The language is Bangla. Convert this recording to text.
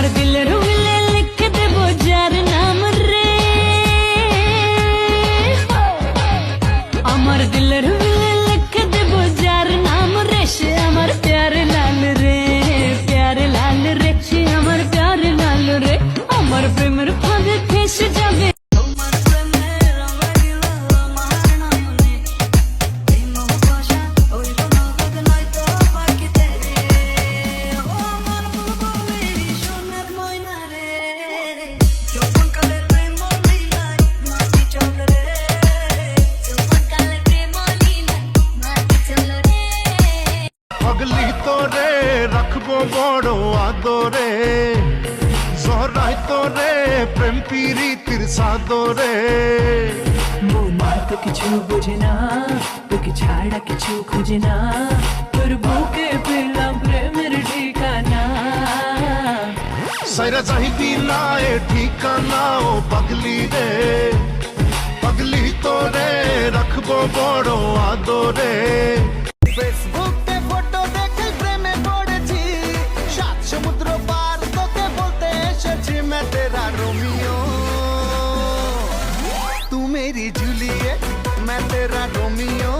আমার দিলের উইলে লিখে দেব যার নাম রে, আমার দিলের উইলে লিখে দেব যার নাম রে, সে আমার প্যারে লাল রে, প্যারে লাল রে, সে আমার প্যারে লাল রে, আমার প্রেমের ফাঁদে ফেসে যাবে। পাগলি তোরে রাখবো বড় আদরে, জহরাই তোরে প্রেম প্রীতির সাদরে। বৌমা তো কিছু বোঝে না, তোকে ছাড়া কিছু খুঁজে না, তোর বুকে পেলাম প্রেমের ঠিকানা। সাইরা চাহিদি না এ ঠিকানা ও পাগলি রে, পাগলি তোরে রাখবো বড় আদরে। ফেসবুকে ফটো দেখে প্রেমে পড়েছি, সাত সমুদ্র পার তোকে বলতে এসেছি, मैं तेरा रोमियो तू मेरी जूलियट, मैं तेरा रोमियो।